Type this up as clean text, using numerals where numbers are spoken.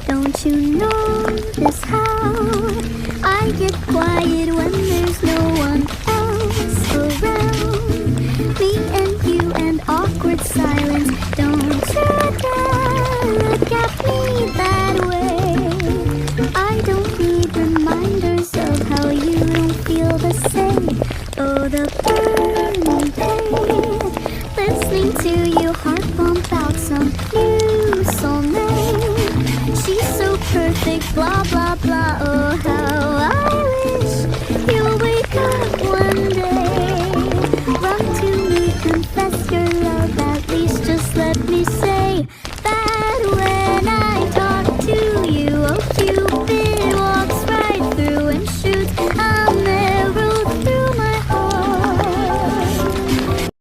Don't you notice how I get quiet when there's no one else around? Me and you and awkward silence. Don't you dare look at me that way. I don't need reminders of how you don't feel the same. Oh, the burning pain, listening to you heart pump out some new soulmate. She's so perfect, blah blah.